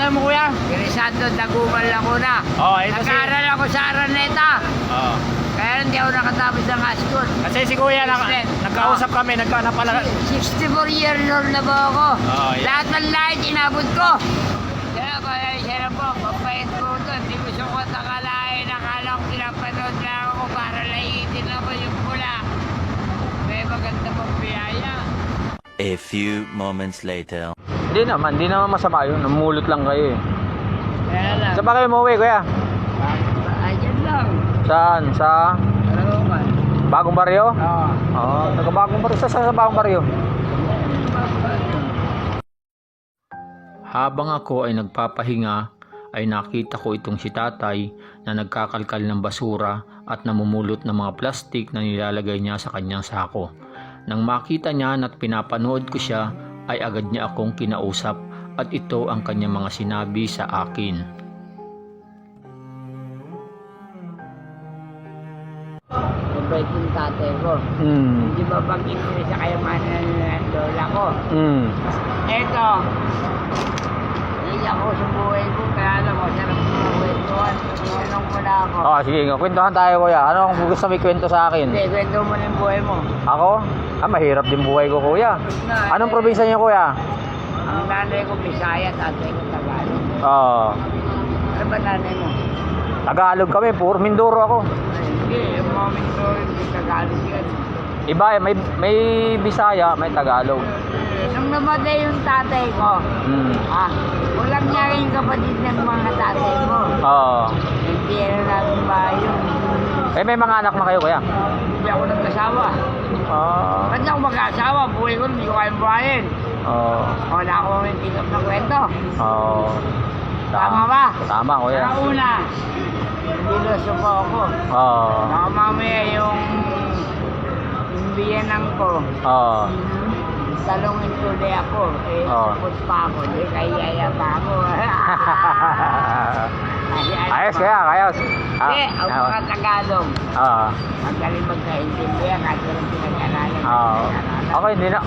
pangalan mo, kuya? Grisando, Dagumal, Lacuna. Ito Nag-aaral ako sa Araneta. Oh. Kaya hindi ako nakatapos ng high school. Kasi si kuya, nagkausap kami, napala... 64 years old na po ako. Yeah. Lahat ng light inabot ko. Kaya siya na po, mapait ko ito. Hindi ko siya ko takalain. Akala ko pinapanood lang ako para laitin ako yung pula. May maganda pong biyaya. A few moments later. Hindi naman masama yun. Namulot lang kayo eh. Kaya lang. Saan ba kayo umuwi, kuya? Ayan lang. Saan? Sa Kalooban. Bagong Baryo? Oo. Oo, taga Bagong Baryo. Sa Bagong Baryo? Habang ako ay nagpapahinga, ay nakita ko itong si tatay na nagkakalkal ng basura at namumulot ng mga plastik na nilalagay niya sa kanyang sako. Nang makita niya at pinapanood ko siya, ay agad niya akong kinausap at ito ang kanyang mga sinabi sa akin. Mabait yung tatay ko. Hindi ba bagay ko sa kayamanan ng lola ko? Eto, hindi ako sa buhay ko, kaya alam mo, sarap sa buhay ko. Anong muna ako? Sige, kwentuhan tayo, kuya. Ano ang gusto mo ikwento sa akin? Hindi, kwento mo na yung buhay mo. Ako? Mahirap din buhay ko, kuya. Anong probinsya niyo, kuya? Ang nanay ko Bisaya, tatay ko Tagalog. Ano ba nanay mo? Tagalog kami, puro Mindoro ako. Hindi, yung mga Mindoro, hindi Tagalog yan. Iba, may Bisaya, may Tagalog. Nung namatay yung tatay ko, walang niya rin kapatid ng mga tatay mo. Hindi na namin ba yung... May mga anak na kayo, kuya? Hindi ako nag-asawa. Ba't ako mag-asawa? Buhay ko, hindi ko kayang buhayin. Wala akong tingap na kwento. Tama ba? Tama, kuya. Sa una, niloso po ako. Baka mamaya yung biyanang ko, talongin tuloy ako. Support pa ako. Hindi, kaya pa ako. Ayos, kuya, ayos. Hindi, ang mga Tagalog. Magaling magkaintindihan kahit walang pinag-aralan.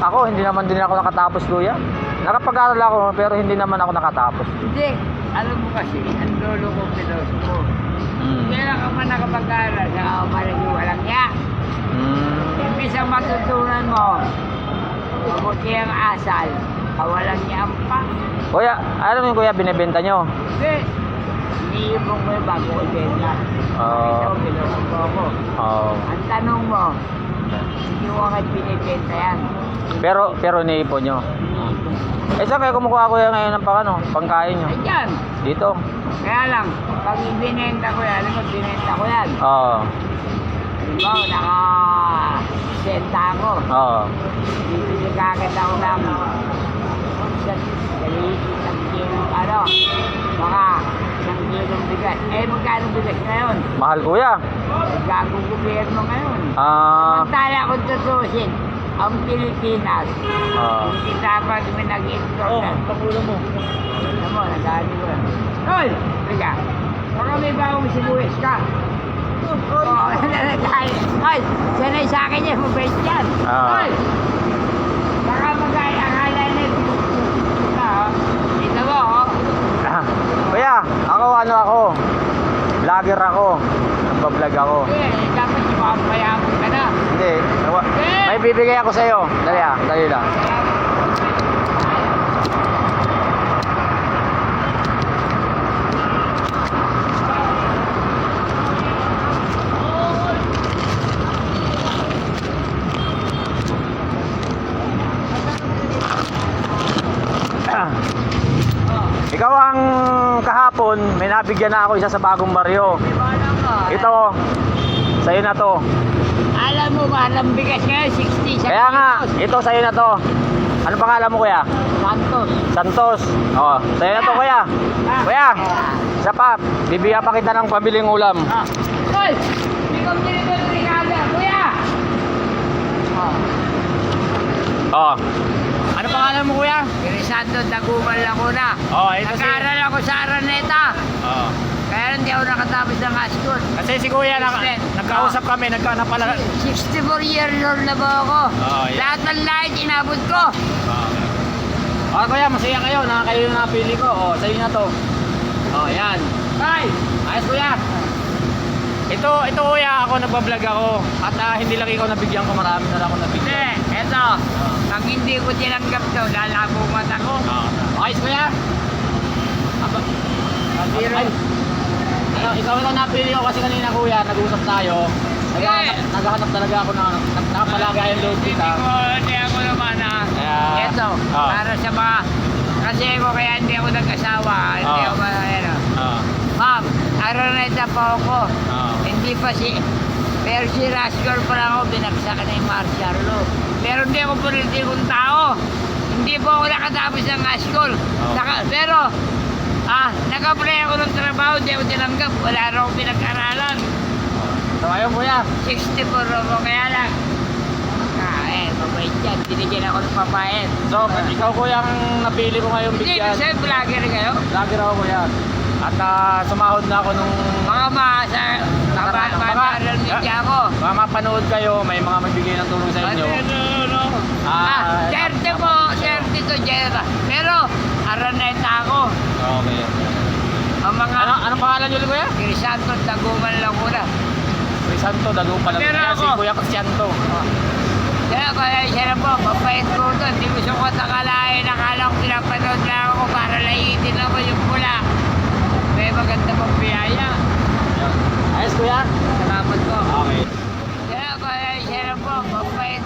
Ako hindi naman din ako nakatapos, kuya. Nakapag-aral ako pero hindi naman ako nakatapos. Hindi, alam mo kasi, ang lolo ko, piloso ko. Kailan ka man nakapag-aral sa malagi walang niya. Imbis ang matutunan mo, mabuti ang asal, kawalang niya ang pa. Kuya, alam mo kuya, binibenta nyo? Hindi, iniibong mo yung bago ko ibenta. Ito, piloso ko ako. Ang tanong mo, hindi mo agad binibenta yan. Pero iniipon nyo? Saan kayo kumukuha kuya ngayon ng pangkain nyo? Ayan. Dito? Kaya lang, pag ibinenta ko yan, alam mo, binenta ko yan. Diba, naka-senta ako. Bibili kagad ako ng isang kilong baka isang kilong bigas. Magkano bigas ngayon? Mahal kuya. Gagong gobyerno ngayon. Samantala kung tutusin, ang Pilipinas, hindi dapat may nag-install. pakulo mo. Alam mo, nagani ko yan. Hoy! Liga, baka may bagong sinuwis ka. Hoy! Sanay sa akin yan, mabait yan. Hoy! Baka mag-akala na dito mo, Kuya, ako. Vlogger ako. Nagbablog ako. Dapat mapapayaman ka na. Hindi. May bibigay ako sa'yo. Dali lang. Ikaw ang kahapon, may nabigyan na ako isa sa Bagong Baryo. Ito, sa'yo na to. Alam mo ba, ang bigas ngayon, 60. Kaya nga, ito sa'yo na to. Ano pangalan mo kuya? Santos. Sa'yo na to kuya. Kuya, isa pa, bibigyan pa kita ng pabiling ulam. Hoy! Hindi ko binigyan ng regalo, kuya! Ano pangalan mo kuya? Grisando, Dagumal, Lacuna. Nag-aaral ako sa Araneta. Kaya hindi ako nakatapos ng high school. Kasi si kuya, nagkausap kami, napala... 64 years old na po ako. Lahat ng light inabot ko. Okay kuya, masaya kayo na kayo yung napili ko. O, sa'yo na to. O, yan. Tay! Ayos kuya. Ito kuya, ako nagbablog ako. At hindi lang ikaw nabigyan ko, marami na lang ako Hindi, nabigyan. eto. Pag hindi ko tinanggap to, lalabo mata ko. Ayos kuya. Aba, Biro. ay, ikaw na napili ko kasi kanina kuya, nag-usap tayo. Naghahanap talaga ako ng nakapalagayan loob kita. Hindi ako naman Kaya, Eto, para sa mga, kasi ako kaya hindi ako nag-asawa. Hindi ako, Ma'am, Araneta po ako. Hindi pa pero si Rascal pa lang ako, binagsakan na yung martial law. Pero hindi ako politikong tao. Hindi po ako nakatapos ng high school. Pero, nag-apply ako ng trabaho, hindi ako tinanggap. Wala rin akong pinag-aralan. So ayun kuya. 64 ako kaya lang. Mabait yan. Binigyan ako ng papayat. So ikaw kuya ang napili ko ngayong Hindi, bigyan. kasi vlogger kayo. Lagi raw kuya. At sumahod na ako nung Mga viral media ako. mga mapanood kayo, may mga magbigay ng tulong sa inyo. 30 po, 30 to Jera. Pero, Araneta ako. Okay. Ang mga Anong pangalan niyo ulit kuya? Crisanto, Taguman lang muna. Crisanto, Dalupa lang. Pero Kaya si ako- Kuya Crisanto. Kaya siya na po, mapait ko ito. Hindi ko siya katakalain. Akala ko pinapanood lang ako para laitin ako yung pula. May maganda pang biyaya. Ayos kuya. Salamat po. Okay. Kaya siya na po, mapait